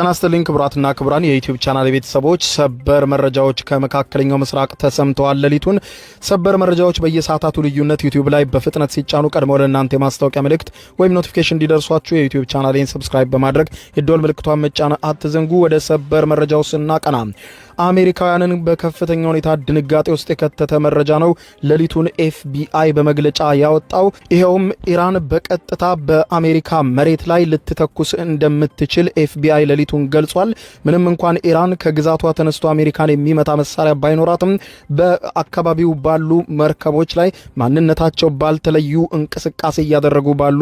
ጤና ይስጥልኝ ክቡራትና ክቡራን የዩቲዩብ ቻናል ቤተሰቦች፣ ሰበር መረጃዎች ከመካከለኛው ምስራቅ ተሰምተዋል። ሌሊቱን ሰበር መረጃዎች በየሰዓታቱ ልዩነት ዩቲዩብ ላይ በፍጥነት ሲጫኑ ቀድሞ ለእናንተ የማስታወቂያ መልእክት ወይም ኖቲፊኬሽን እንዲደርሷችሁ የዩቲዩብ ቻናሌን ሰብስክራይብ በማድረግ የደወል ምልክቷን መጫን አትዘንጉ። ወደ ሰበር መረጃው ስናቀና አሜሪካውያንን በከፍተኛ ሁኔታ ድንጋጤ ውስጥ የከተተ መረጃ ነው ሌሊቱን ኤፍቢአይ በመግለጫ ያወጣው። ይሄውም ኢራን በቀጥታ በአሜሪካ መሬት ላይ ልትተኩስ እንደምትችል ኤፍቢአይ ሌሊቱን ገልጿል። ምንም እንኳን ኢራን ከግዛቷ ተነስቶ አሜሪካን የሚመታ መሳሪያ ባይኖራትም በአካባቢው ባሉ መርከቦች ላይ ማንነታቸው ባልተለዩ እንቅስቃሴ እያደረጉ ባሉ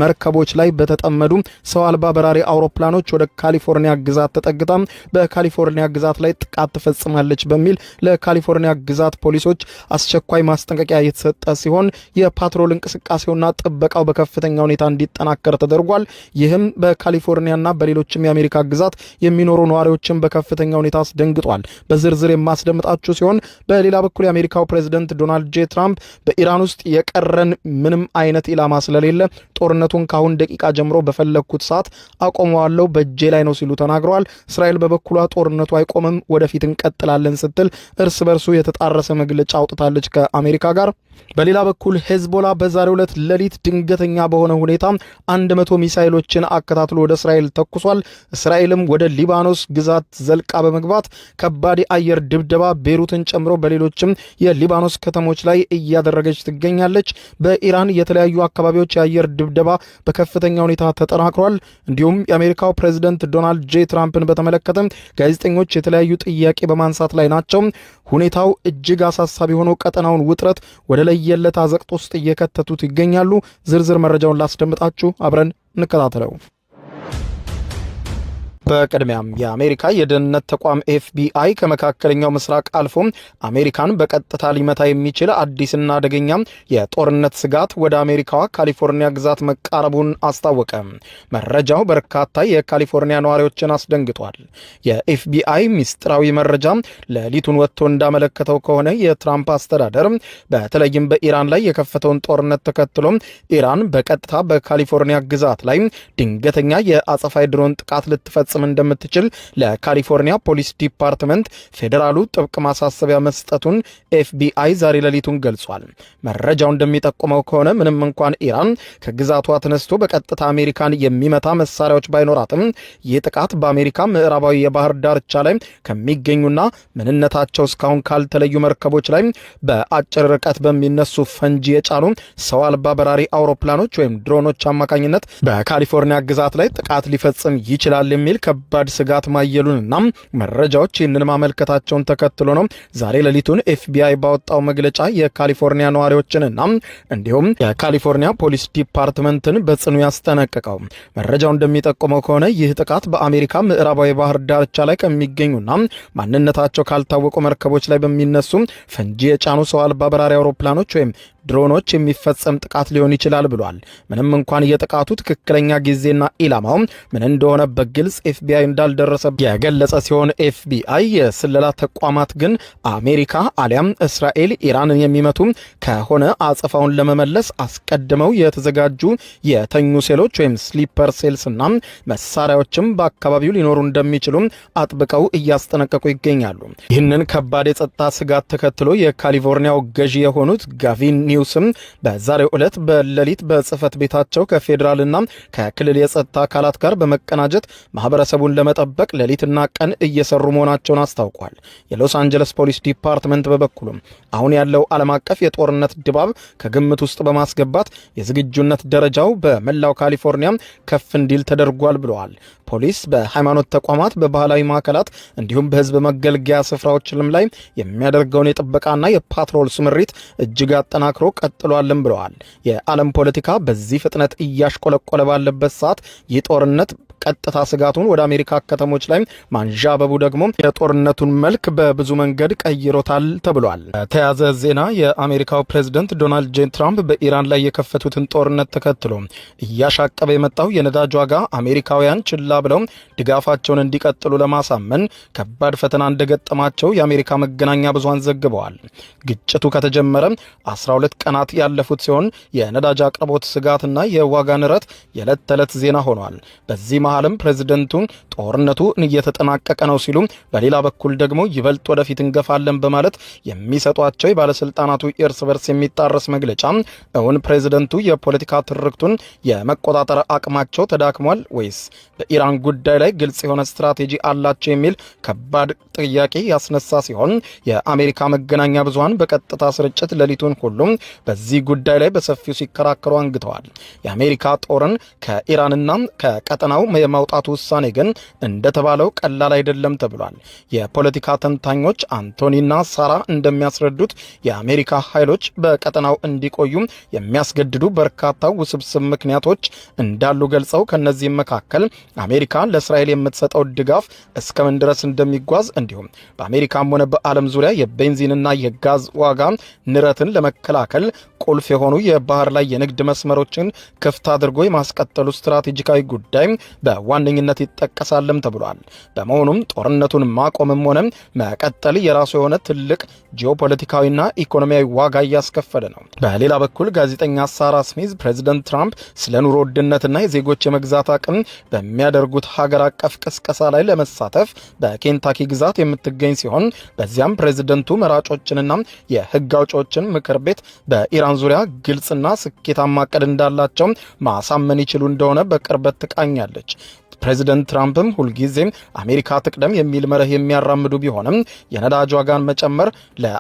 መርከቦች ላይ በተጠመዱ ሰው አልባ በራሪ አውሮፕላኖች ወደ ካሊፎርኒያ ግዛት ተጠግታ በካሊፎርኒያ ግዛት ላይ ጥቃት ትፈጽማለች በሚል ለካሊፎርኒያ ግዛት ፖሊሶች አስቸኳይ ማስጠንቀቂያ የተሰጠ ሲሆን የፓትሮል እንቅስቃሴውና ጥበቃው በከፍተኛ ሁኔታ እንዲጠናከር ተደርጓል። ይህም በካሊፎርኒያና በሌሎችም የአሜሪካ ግዛት የሚኖሩ ነዋሪዎችን በከፍተኛ ሁኔታ አስደንግጧል። በዝርዝር የማስደምጣችሁ ሲሆን በሌላ በኩል የአሜሪካው ፕሬዝዳንት ዶናልድ ጄ ትራምፕ በኢራን ውስጥ የቀረን ምንም አይነት ኢላማ ስለሌለ ጦርነቱን ካሁን ደቂቃ ጀምሮ በፈለግኩት ሰዓት አቆመዋለሁ፣ በእጄ ላይ ነው ሲሉ ተናግረዋል። እስራኤል በበኩሏ ጦርነቱ አይቆምም፣ ወደፊት እንቀጥላለን ስትል እርስ በርሱ የተጣረሰ መግለጫ አውጥታለች ከአሜሪካ ጋር። በሌላ በኩል ሄዝቦላ በዛሬው ዕለት ሌሊት ድንገተኛ በሆነ ሁኔታ 100 ሚሳኤሎችን አከታትሎ ወደ እስራኤል ተኩሷል። እስራኤልም ወደ ሊባኖስ ግዛት ዘልቃ በመግባት ከባድ የአየር ድብደባ ቤሩትን ጨምሮ በሌሎችም የሊባኖስ ከተሞች ላይ እያደረገች ትገኛለች። በኢራን የተለያዩ አካባቢዎች የአየር ድብደባ በከፍተኛ ሁኔታ ተጠናክሯል። እንዲሁም የአሜሪካው ፕሬዝዳንት ዶናልድ ጄ ትራምፕን በተመለከተ ጋዜጠኞች የተለያዩ ጥያቄ በማንሳት ላይ ናቸው። ሁኔታው እጅግ አሳሳቢ ሆኖ ቀጠናውን ውጥረት ወደ ለየለት አዘቅት ውስጥ እየከተቱት ይገኛሉ። ዝርዝር መረጃውን ላስደምጣችሁ፣ አብረን እንከታተለው። በቅድሚያም የአሜሪካ የደህንነት ተቋም ኤፍቢአይ ከመካከለኛው ምስራቅ አልፎ አሜሪካን በቀጥታ ሊመታ የሚችል አዲስና አደገኛ የጦርነት ስጋት ወደ አሜሪካዋ ካሊፎርኒያ ግዛት መቃረቡን አስታወቀ። መረጃው በርካታ የካሊፎርኒያ ነዋሪዎችን አስደንግጧል። የኤፍቢአይ ሚስጥራዊ መረጃ ሌሊቱን ወጥቶ እንዳመለከተው ከሆነ የትራምፕ አስተዳደር በተለይም በኢራን ላይ የከፈተውን ጦርነት ተከትሎ ኢራን በቀጥታ በካሊፎርኒያ ግዛት ላይ ድንገተኛ የአጸፋይ ድሮን ጥቃት ልትፈጽም እንደምትችል ለካሊፎርኒያ ፖሊስ ዲፓርትመንት ፌዴራሉ ጥብቅ ማሳሰቢያ መስጠቱን ኤፍቢአይ ዛሬ ሌሊቱን ገልጿል። መረጃው እንደሚጠቁመው ከሆነ ምንም እንኳን ኢራን ከግዛቷ ተነስቶ በቀጥታ አሜሪካን የሚመታ መሳሪያዎች ባይኖራትም ይህ ጥቃት በአሜሪካ ምዕራባዊ የባህር ዳርቻ ላይ ከሚገኙና ምንነታቸው እስካሁን ካልተለዩ መርከቦች ላይ በአጭር ርቀት በሚነሱ ፈንጂ የጫኑ ሰው አልባ በራሪ አውሮፕላኖች ወይም ድሮኖች አማካኝነት በካሊፎርኒያ ግዛት ላይ ጥቃት ሊፈጽም ይችላል የሚል ከባድ ስጋት ማየሉንና መረጃዎች ይህንን ማመልከታቸውን ተከትሎ ነው ዛሬ ሌሊቱን ኤፍቢአይ ባወጣው መግለጫ የካሊፎርኒያ ነዋሪዎችንና እንዲሁም የካሊፎርኒያ ፖሊስ ዲፓርትመንትን በጽኑ ያስጠነቀቀው። መረጃው እንደሚጠቁመው ከሆነ ይህ ጥቃት በአሜሪካ ምዕራባዊ ባህር ዳርቻ ላይ ከሚገኙና ማንነታቸው ካልታወቁ መርከቦች ላይ በሚነሱ ፈንጂ የጫኑ ሰው አልባ በራሪ አውሮፕላኖች ወይም ድሮኖች የሚፈጸም ጥቃት ሊሆን ይችላል ብሏል። ምንም እንኳን የጥቃቱ ትክክለኛ ጊዜና ኢላማው ምን እንደሆነ በግልጽ ኤፍቢአይ እንዳልደረሰ የገለጸ ሲሆን ኤፍቢአይ የስለላ ተቋማት ግን አሜሪካ አሊያም እስራኤል ኢራንን የሚመቱ ከሆነ አጸፋውን ለመመለስ አስቀድመው የተዘጋጁ የተኙ ሴሎች ወይም ስሊፐር ሴልስና መሳሪያዎችም በአካባቢው ሊኖሩ እንደሚችሉ አጥብቀው እያስጠነቀቁ ይገኛሉ። ይህንን ከባድ የጸጥታ ስጋት ተከትሎ የካሊፎርኒያው ገዢ የሆኑት ጋቪን ኒውስም በዛሬው ዕለት በሌሊት በጽህፈት ቤታቸው ከፌዴራልና ከክልል የጸጥታ አካላት ጋር በመቀናጀት ማህበረሰቡን ለመጠበቅ ሌሊትና ቀን እየሰሩ መሆናቸውን አስታውቋል። የሎስ አንጀለስ ፖሊስ ዲፓርትመንት በበኩሉም አሁን ያለው ዓለም አቀፍ የጦርነት ድባብ ከግምት ውስጥ በማስገባት የዝግጁነት ደረጃው በመላው ካሊፎርኒያ ከፍ እንዲል ተደርጓል ብለዋል። ፖሊስ በሃይማኖት ተቋማት፣ በባህላዊ ማዕከላት እንዲሁም በህዝብ መገልገያ ስፍራዎችም ላይ የሚያደርገውን የጥበቃና የፓትሮል ስምሪት እጅግ አጠናክሮ ቀጥሏልም ብለዋል። የዓለም ፖለቲካ በዚህ ፍጥነት እያሽቆለቆለ ባለበት ሰዓት ይህ ጦርነት ቀጥታ ስጋቱን ወደ አሜሪካ ከተሞች ላይ ማንዣበቡ ደግሞ የጦርነቱን መልክ በብዙ መንገድ ቀይሮታል ተብሏል። በተያያዘ ዜና የአሜሪካው ፕሬዝዳንት ዶናልድ ጄ ትራምፕ በኢራን ላይ የከፈቱትን ጦርነት ተከትሎ እያሻቀበ የመጣው የነዳጅ ዋጋ አሜሪካውያን ችላ ብለው ድጋፋቸውን እንዲቀጥሉ ለማሳመን ከባድ ፈተና እንደገጠማቸው የአሜሪካ መገናኛ ብዙሃን ዘግበዋል። ግጭቱ ከተጀመረ 12 ቀናት ያለፉት ሲሆን የነዳጅ አቅርቦት ስጋትና የዋጋ ንረት የዕለት ተዕለት ዜና ሆኗል። በዚህ መሃልም ፕሬዝደንቱ ጦርነቱ እየተጠናቀቀ ነው ሲሉ፣ በሌላ በኩል ደግሞ ይበልጥ ወደፊት እንገፋለን በማለት የሚሰጧቸው የባለስልጣናቱ እርስ በርስ የሚጣረስ መግለጫ እውን ፕሬዝደንቱ የፖለቲካ ትርክቱን የመቆጣጠር አቅማቸው ተዳክሟል ወይስ በኢራን ጉዳይ ላይ ግልጽ የሆነ ስትራቴጂ አላቸው የሚል ከባድ ጥያቄ ያስነሳ ሲሆን የአሜሪካ መገናኛ ብዙሃን በቀጥታ ስርጭት ሌሊቱን ሁሉም በዚህ ጉዳይ ላይ በሰፊው ሲከራከሩ አንግተዋል። የአሜሪካ ጦርን ከኢራንና ከቀጠናው የማውጣቱ ውሳኔ ግን እንደተባለው ቀላል አይደለም ተብሏል። የፖለቲካ ተንታኞች አንቶኒና ሳራ እንደሚያስረዱት የአሜሪካ ኃይሎች በቀጠናው እንዲቆዩ የሚያስገድዱ በርካታ ውስብስብ ምክንያቶች እንዳሉ ገልጸው ከነዚህም መካከል አሜሪካ ለእስራኤል የምትሰጠው ድጋፍ እስከምን ድረስ እንደሚጓዝ እንዲሁም በአሜሪካም ሆነ በዓለም ዙሪያ የቤንዚንና የጋዝ ዋጋ ንረትን ለመከላከል ቁልፍ የሆኑ የባህር ላይ የንግድ መስመሮችን ክፍት አድርጎ የማስቀጠሉ ስትራቴጂካዊ ጉዳይ በዋነኝነት ይጠቀሳልም ተብሏል። በመሆኑም ጦርነቱን ማቆምም ሆነ መቀጠል የራሱ የሆነ ትልቅ ጂኦፖለቲካዊና ኢኮኖሚያዊ ዋጋ እያስከፈለ ነው። በሌላ በኩል ጋዜጠኛ ሳራ ስሚዝ ፕሬዚደንት ትራምፕ ስለ ኑሮ ውድነትና የዜጎች የመግዛት አቅም በሚያደርጉት ሀገር አቀፍ ቅስቀሳ ላይ ለመሳተፍ በኬንታኪ ግዛት የምትገኝ ሲሆን በዚያም ፕሬዚደንቱ መራጮችንና የህግ አውጪዎችን ምክር ቤት በኢራን ዙሪያ ግልጽና ስኬታማ ዕቅድ እንዳላቸው ማሳመን ይችሉ እንደሆነ በቅርበት ትቃኛለች። ፕሬዚደንት ትራምፕም ሁልጊዜም አሜሪካ ትቅደም የሚል መርህ የሚያራምዱ ቢሆንም የነዳጅ ዋጋን መጨመር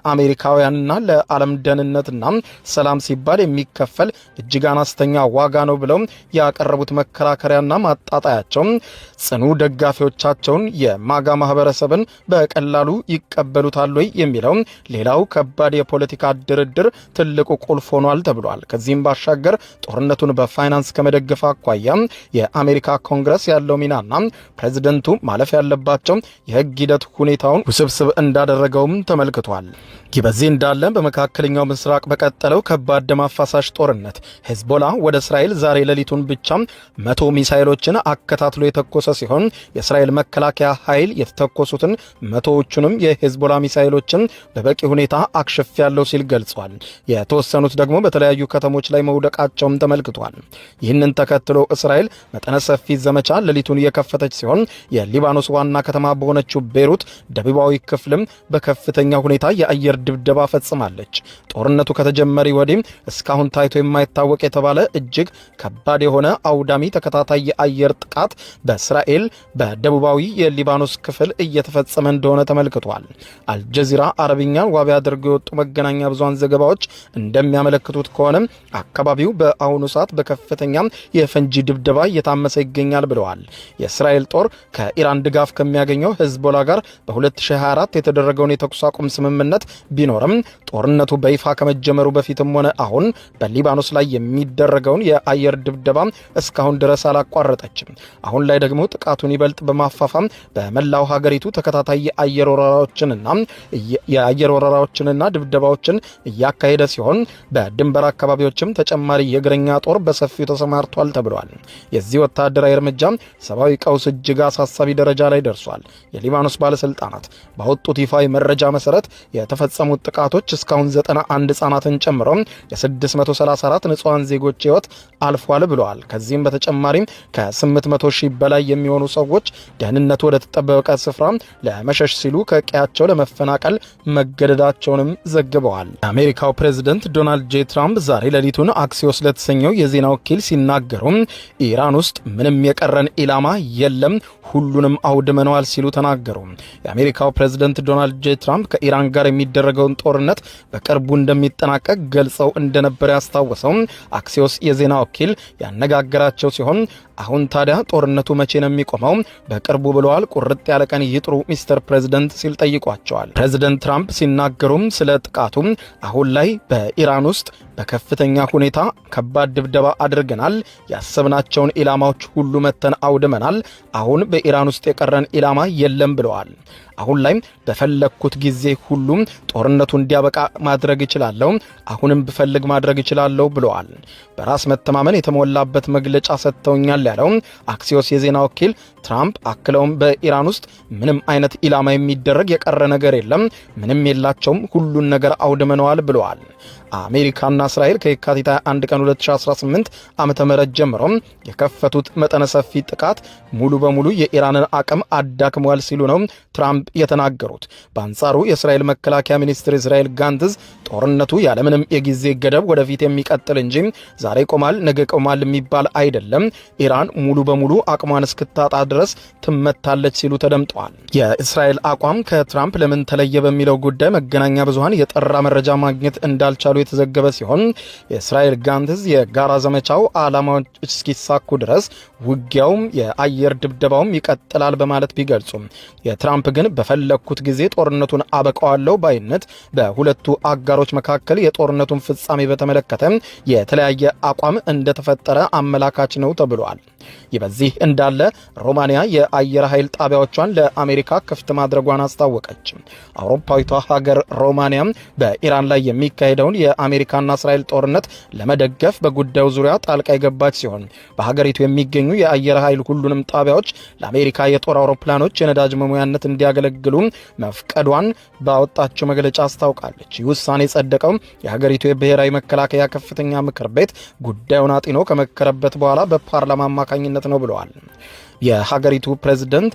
ለአሜሪካውያንና ለዓለም ደህንነትና ሰላም ሲባል የሚከፈል እጅግ አነስተኛ ዋጋ ነው ብለው ያቀረቡት መከራከሪያና ማጣጣያቸው ጽኑ ደጋፊዎቻቸውን የማጋ ማህበረሰብን በቀላሉ ይቀበሉታል ወይ የሚለው ሌላው ከባድ የፖለቲካ ድርድር ትልቁ ቁልፍ ሆኗል ተብሏል። ከዚህም ባሻገር ጦርነቱን በፋይናንስ ከመደገፍ አኳያ የአሜሪካ ኮንግረስ ያለው ሚናና ፕሬዝደንቱ ማለፍ ያለባቸው የህግ ሂደት ሁኔታውን ውስብስብ እንዳደረገውም ተመልክቷል። ይህ በዚህ እንዳለ በመካከለኛው ምስራቅ በቀጠለው ከባድ ደም አፋሳሽ ጦርነት ሄዝቦላ ወደ እስራኤል ዛሬ ሌሊቱን ብቻ 100 ሚሳኤሎችን አከታትሎ የተኮሰ ሲሆን የእስራኤል መከላከያ ኃይል የተተኮሱትን 100ዎቹንም የሄዝቦላ ሚሳኤሎችን በበቂ ሁኔታ አክሽፍ ያለው ሲል ገልጿል። የተወሰኑት ደግሞ በተለያዩ ከተሞች ላይ መውደቃቸውም ተመልክቷል። ይህንን ተከትሎ እስራኤል መጠነ ሰፊ ዘመቻ ሌሊቱን የከፈተች ሲሆን የሊባኖስ ዋና ከተማ በሆነችው ቤሩት ደቡባዊ ክፍልም በከፍተኛ ሁኔታ የአየር ድብደባ ፈጽማለች። ጦርነቱ ከተጀመረ ወዲህ እስካሁን ታይቶ የማይታወቅ የተባለ እጅግ ከባድ የሆነ አውዳሚ ተከታታይ የአየር ጥቃት በእስራኤል በደቡባዊ የሊባኖስ ክፍል እየተፈጸመ እንደሆነ ተመልክቷል። አልጀዚራ አረብኛን ዋቢ አድርገው የወጡ መገናኛ ብዙሃን ዘገባዎች እንደሚያመለክቱት ከሆነ አካባቢው በአሁኑ ሰዓት በከፍተኛ የፈንጂ ድብደባ እየታመሰ ይገኛል ብለዋል። የእስራኤል ጦር ከኢራን ድጋፍ ከሚያገኘው ሄዝቦላ ጋር በ2024 የተደረገውን የተኩስ አቁም ስምምነት ቢኖርም ጦርነቱ በይፋ ከመጀመሩ በፊትም ሆነ አሁን በሊባኖስ ላይ የሚደረገውን የአየር ድብደባ እስካሁን ድረስ አላቋረጠችም። አሁን ላይ ደግሞ ጥቃቱን ይበልጥ በማፋፋም በመላው ሀገሪቱ ተከታታይ የአየር ወረራዎችንና ድብደባዎችን እያካሄደ ሲሆን በድንበር አካባቢዎችም ተጨማሪ የእግረኛ ጦር በሰፊው ተሰማርቷል ተብሏል። የዚህ ወታደራዊ እርምጃ ሰብአዊ ቀውስ እጅግ አሳሳቢ ደረጃ ላይ ደርሷል። የሊባኖስ ባለስልጣናት ባወጡት ይፋዊ መረጃ መሰረት የተፈጸሙት ጥቃቶች እስካሁን 91 ህጻናትን ጨምሮ የ634 ንጹሃን ዜጎች ህይወት አልፏል ብለዋል። ከዚህም በተጨማሪም ከ800 ሺህ በላይ የሚሆኑ ሰዎች ደህንነቱ ወደ ተጠበቀ ስፍራ ለመሸሽ ሲሉ ከቀያቸው ለመፈናቀል መገደዳቸውንም ዘግበዋል። የአሜሪካው ፕሬዝደንት ዶናልድ ጄ ትራምፕ ዛሬ ሌሊቱን አክሲዮስ ለተሰኘው የዜና ወኪል ሲናገሩ ኢራን ውስጥ ምንም የቀረን ኢላማ የለም፣ ሁሉንም አውድመነዋል ሲሉ ተናገሩ። የአሜሪካው ፕሬዝደንት ዶናልድ ጄ ትራምፕ ከኢራን ጋር የሚደረገውን ጦርነት በቅርቡ እንደሚጠናቀቅ ገልጸው እንደነበር ያስታወሰው አክሲዮስ የዜና ወኪል ያነጋገራቸው ሲሆን አሁን ታዲያ ጦርነቱ መቼ ነው የሚቆመው? በቅርቡ ብለዋል። ቁርጥ ያለ ቀን ይጥሩ ሚስተር ፕሬዝደንት ሲል ጠይቋቸዋል። ፕሬዝደንት ትራምፕ ሲናገሩም ስለ ጥቃቱ አሁን ላይ በኢራን ውስጥ በከፍተኛ ሁኔታ ከባድ ድብደባ አድርገናል፣ ያሰብናቸውን ኢላማዎች ሁሉ መተን አውድመናል፣ አሁን በኢራን ውስጥ የቀረን ኢላማ የለም ብለዋል። አሁን ላይ በፈለኩት ጊዜ ሁሉም ጦርነቱ እንዲያበቃ ማድረግ እችላለሁ፣ አሁንም ብፈልግ ማድረግ እችላለሁ ብለዋል። በራስ መተማመን የተሞላበት መግለጫ ሰጥተውኛል ያለው አክሲዮስ የዜና ወኪል ትራምፕ አክለውም በኢራን ውስጥ ምንም አይነት ኢላማ የሚደረግ የቀረ ነገር የለም፣ ምንም የላቸውም፣ ሁሉን ነገር አውድመነዋል ብለዋል። አሜሪካና እስራኤል ከየካቲት 1 ቀን 2018 ዓመተ ምህረት ጀምሮ የከፈቱት መጠነ ሰፊ ጥቃት ሙሉ በሙሉ የኢራንን አቅም አዳክሟል ሲሉ ነው ትራምፕ የተናገሩት። በአንጻሩ የእስራኤል መከላከያ ሚኒስትር እስራኤል ጋንትዝ ጦርነቱ ያለምንም የጊዜ ገደብ ወደፊት የሚቀጥል እንጂ ዛሬ ቆማል ነገ ቆማል የሚባል አይደለም፣ ኢራን ሙሉ በሙሉ አቅሟን እስክታጣ ድረስ ትመታለች ሲሉ ተደምጠዋል። የእስራኤል አቋም ከትራምፕ ለምን ተለየ በሚለው ጉዳይ መገናኛ ብዙሃን የጠራ መረጃ ማግኘት እንዳልቻሉ የተዘገበ ሲሆን የእስራኤል ጋንትዝ የጋራ ዘመቻው ዓላማዎች እስኪሳኩ ድረስ ውጊያውም የአየር ድብደባውም ይቀጥላል በማለት ቢገልጹም የትራምፕ ግን በፈለኩት ጊዜ ጦርነቱን አበቃዋለሁ ባይነት በሁለቱ አጋሮች መካከል የጦርነቱን ፍጻሜ በተመለከተ የተለያየ አቋም እንደተፈጠረ አመላካች ነው ተብሏል። ይህ በዚህ እንዳለ ሮማኒያ የአየር ኃይል ጣቢያዎቿን ለአሜሪካ ክፍት ማድረጓን አስታወቀች። አውሮፓዊቷ ሀገር ሮማኒያ በኢራን ላይ የሚካሄደውን የአሜሪካና እስራኤል ጦርነት ለመደገፍ በጉዳዩ ዙሪያ ጣልቃ የገባች ሲሆን በሀገሪቱ የሚገኙ የአየር ኃይል ሁሉንም ጣቢያዎች ለአሜሪካ የጦር አውሮፕላኖች የነዳጅ መሙያነት እንዲያገለግሉ መፍቀዷን ባወጣችው መግለጫ አስታውቃለች። ይህ ውሳኔ የጸደቀው የሀገሪቱ የብሔራዊ መከላከያ ከፍተኛ ምክር ቤት ጉዳዩን አጢኖ ከመከረበት በኋላ በፓርላማ አማካኝነት ነው ብለዋል። የሀገሪቱ ፕሬዝዳንት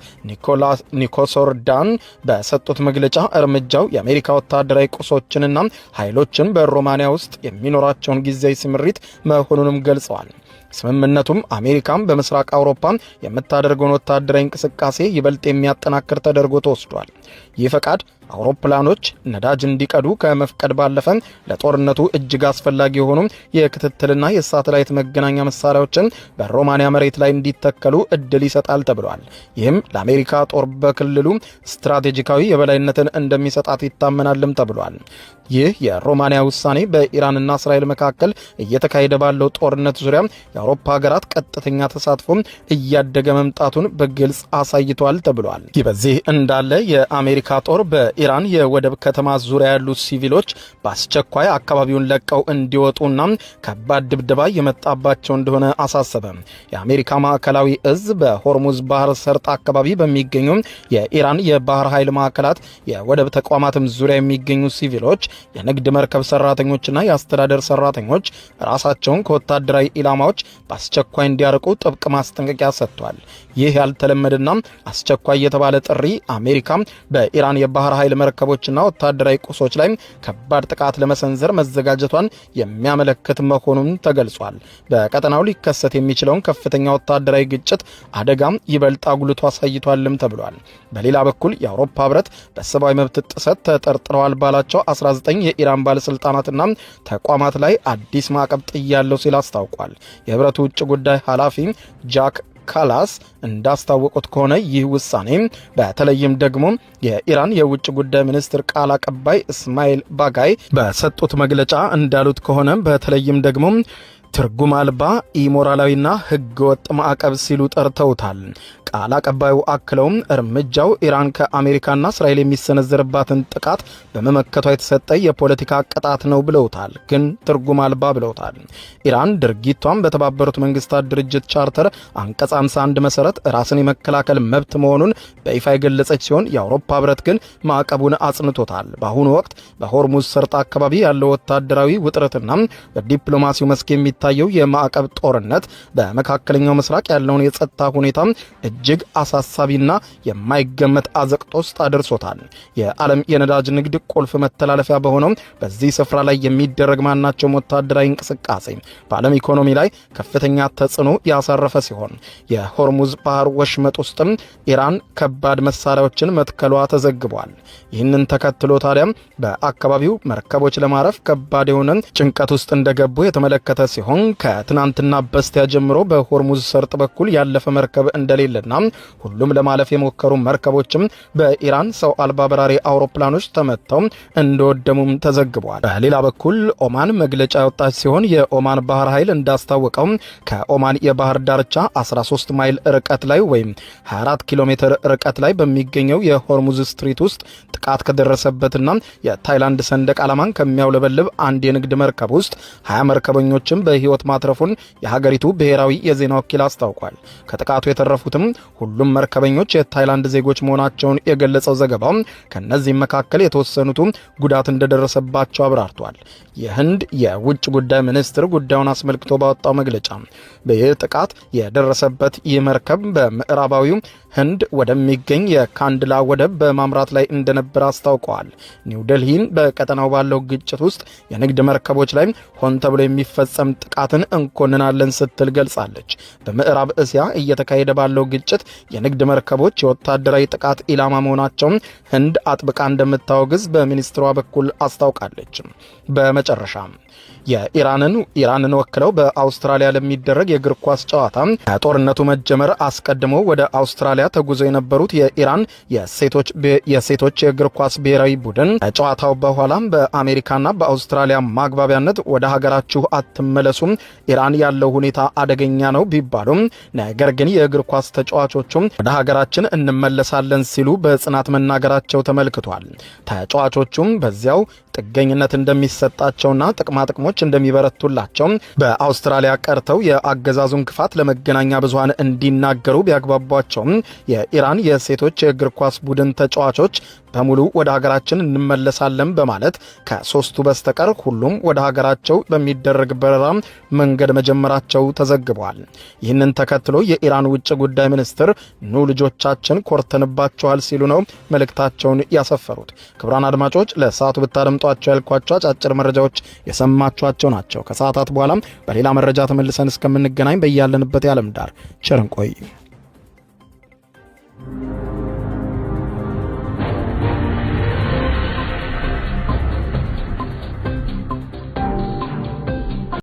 ኒኮሶር ዳን በሰጡት መግለጫ እርምጃው የአሜሪካ ወታደራዊ ቁሶችንና ኃይሎችን በሮማኒያ ውስጥ የሚኖራቸውን ጊዜያዊ ስምሪት መሆኑንም ገልጸዋል። ስምምነቱም አሜሪካም በምስራቅ አውሮፓ የምታደርገውን ወታደራዊ እንቅስቃሴ ይበልጥ የሚያጠናክር ተደርጎ ተወስዷል። ይህ ፈቃድ አውሮፕላኖች ነዳጅ እንዲቀዱ ከመፍቀድ ባለፈ ለጦርነቱ እጅግ አስፈላጊ የሆኑ የክትትልና የሳተላይት መገናኛ መሳሪያዎችን በሮማኒያ መሬት ላይ እንዲተከሉ እድል ይሰጣል ተብሏል። ይህም ለአሜሪካ ጦር በክልሉ ስትራቴጂካዊ የበላይነትን እንደሚሰጣት ይታመናልም ተብሏል። ይህ የሮማኒያ ውሳኔ በኢራንና እስራኤል መካከል እየተካሄደ ባለው ጦርነት ዙሪያ የአውሮፓ ሀገራት ቀጥተኛ ተሳትፎ እያደገ መምጣቱን በግልጽ አሳይቷል ተብሏል። ይህ በዚህ እንዳለ የአሜሪካ ጦር በኢራን የወደብ ከተማ ዙሪያ ያሉ ሲቪሎች በአስቸኳይ አካባቢውን ለቀው እንዲወጡና ከባድ ድብደባ የመጣባቸው እንደሆነ አሳሰበ። የአሜሪካ ማዕከላዊ እዝ በሆርሙዝ ባህር ሰርጥ አካባቢ በሚገኙ የኢራን የባህር ኃይል ማዕከላት የወደብ ተቋማትም ዙሪያ የሚገኙ ሲቪሎች፣ የንግድ መርከብ ሰራተኞችና የአስተዳደር ሰራተኞች ራሳቸውን ከወታደራዊ ኢላማዎች በአስቸኳይ እንዲያርቁ ጥብቅ ማስጠንቀቂያ ሰጥቷል። ይህ ያልተለመደና አስቸኳይ የተባለ ጥሪ አሜሪካ በኢራን የባህር ኃይል መርከቦችና ወታደራዊ ቁሶች ላይ ከባድ ጥቃት ለመሰንዘር መዘጋጀቷን የሚያመለክት መሆኑን ተገልጿል። በቀጠናው ሊከሰት የሚችለውን ከፍተኛ ወታደራዊ ግጭት አደጋም ይበልጥ አጉልቶ አሳይቷልም ተብሏል። በሌላ በኩል የአውሮፓ ህብረት በሰብአዊ መብት ጥሰት ተጠርጥረዋል ባላቸው 19 የኢራን ባለስልጣናትና ተቋማት ላይ አዲስ ማዕቀብ ጥያለው ሲል አስታውቋል። የህብረቱ ውጭ ጉዳይ ኃላፊ ጃክ ካላስ እንዳስታወቁት ከሆነ ይህ ውሳኔ በተለይም ደግሞ የኢራን የውጭ ጉዳይ ሚኒስትር ቃል አቀባይ እስማኤል ባጋይ በሰጡት መግለጫ እንዳሉት ከሆነ በተለይም ደግሞ ትርጉም አልባ ኢሞራላዊና ህገወጥ ማዕቀብ ሲሉ ጠርተውታል። ቃል አቀባዩ አክለውም እርምጃው ኢራን ከአሜሪካና እስራኤል የሚሰነዘርባትን ጥቃት በመመከቷ የተሰጠ የፖለቲካ ቅጣት ነው ብለውታል። ግን ትርጉም አልባ ብለውታል። ኢራን ድርጊቷን በተባበሩት መንግስታት ድርጅት ቻርተር አንቀጽ 51 መሰረት ራስን የመከላከል መብት መሆኑን በይፋ የገለጸች ሲሆን የአውሮፓ ህብረት ግን ማዕቀቡን አጽንቶታል። በአሁኑ ወቅት በሆርሙዝ ሰርጥ አካባቢ ያለው ወታደራዊ ውጥረትና በዲፕሎማሲው መስክ የሚታየው የማዕቀብ ጦርነት በመካከለኛው ምስራቅ ያለውን የጸጥታ ሁኔታ እጅግ አሳሳቢና የማይገመት አዘቅት ውስጥ አድርሶታል። የዓለም የነዳጅ ንግድ ቁልፍ መተላለፊያ በሆነው በዚህ ስፍራ ላይ የሚደረግ ማናቸውም ወታደራዊ እንቅስቃሴ በዓለም ኢኮኖሚ ላይ ከፍተኛ ተጽዕኖ ያሳረፈ ሲሆን የሆርሙዝ ባህር ወሽመጥ ውስጥም ኢራን ከባድ መሳሪያዎችን መትከሏ ተዘግቧል። ይህንን ተከትሎ ታዲያ በአካባቢው መርከቦች ለማረፍ ከባድ የሆነ ጭንቀት ውስጥ እንደገቡ የተመለከተ ሲሆን ከትናንትና በስቲያ ጀምሮ በሆርሙዝ ሰርጥ በኩል ያለፈ መርከብ እንደሌለና እንደደረሰና ሁሉም ለማለፍ የሞከሩ መርከቦችም በኢራን ሰው አልባ በራሪ አውሮፕላኖች ተመተው እንደወደሙም ተዘግቧል። በሌላ በኩል ኦማን መግለጫ ያወጣች ሲሆን የኦማን ባህር ኃይል እንዳስታወቀው ከኦማን የባህር ዳርቻ 13 ማይል ርቀት ላይ ወይም 24 ኪሎ ሜትር ርቀት ላይ በሚገኘው የሆርሙዝ ስትሪት ውስጥ ጥቃት ከደረሰበትና የታይላንድ ሰንደቅ ዓላማን ከሚያውለበልብ አንድ የንግድ መርከብ ውስጥ 20 መርከበኞችም በህይወት ማትረፉን የሀገሪቱ ብሔራዊ የዜና ወኪል አስታውቋል። ከጥቃቱ የተረፉትም ሁሉም መርከበኞች የታይላንድ ዜጎች መሆናቸውን የገለጸው ዘገባው ከነዚህም መካከል የተወሰኑት ጉዳት እንደደረሰባቸው አብራርቷል። የህንድ የውጭ ጉዳይ ሚኒስትር ጉዳዩን አስመልክቶ ባወጣው መግለጫ በይህ ጥቃት የደረሰበት ይህ መርከብ በምዕራባዊው ህንድ ወደሚገኝ የካንድላ ወደብ በማምራት ላይ እንደነበር አስታውቀዋል። ኒው ዴልሂን በቀጠናው ባለው ግጭት ውስጥ የንግድ መርከቦች ላይ ሆን ተብሎ የሚፈጸም ጥቃትን እንኮንናለን ስትል ገልጻለች። በምዕራብ እስያ እየተካሄደ ባለው ግጭት የንግድ መርከቦች የወታደራዊ ጥቃት ኢላማ መሆናቸውን ህንድ አጥብቃ እንደምታወግዝ በሚኒስትሯ በኩል አስታውቃለች። በመጨረሻ ኢራንን ወክለው በአውስትራሊያ ለሚደረግ የእግር ኳስ ጨዋታ ከጦርነቱ መጀመር አስቀድሞ ወደ አውስትራሊያ ተጉዘው የነበሩት የኢራን የሴቶች የእግር ኳስ ብሔራዊ ቡድን ከጨዋታው በኋላም በአሜሪካና በአውስትራሊያ ማግባቢያነት ወደ ሀገራችሁ አትመለሱም፣ ኢራን ያለው ሁኔታ አደገኛ ነው ቢባሉም ነገር ግን የእግር ኳስ ተጫዋቾቹም ወደ ሀገራችን እንመለሳለን ሲሉ በጽናት መናገራቸው ተመልክቷል። ተጫዋቾቹም በዚያው ጥገኝነት እንደሚሰጣቸውና ጥቅማጥቅሞች እንደሚበረቱላቸው በአውስትራሊያ ቀርተው የአገዛዙን ክፋት ለመገናኛ ብዙሃን እንዲናገሩ ቢያግባቧቸውም የኢራን የሴቶች የእግር ኳስ ቡድን ተጫዋቾች በሙሉ ወደ ሀገራችን እንመለሳለን በማለት ከሶስቱ በስተቀር ሁሉም ወደ ሀገራቸው በሚደረግ በረራ መንገድ መጀመራቸው ተዘግቧል። ይህንን ተከትሎ የኢራን ውጭ ጉዳይ ሚኒስትር ኑ ልጆቻችን ኮርተንባቸዋል ሲሉ ነው መልእክታቸውን ያሰፈሩት። ክቡራን አድማጮች ለሰዓቱ ብታደምጧቸው ያልኳቸው አጫጭር መረጃዎች የሰማችኋቸው ናቸው። ከሰዓታት በኋላም በሌላ መረጃ ተመልሰን እስከምንገናኝ በያለንበት የዓለም ዳር ቸር እንቆይ።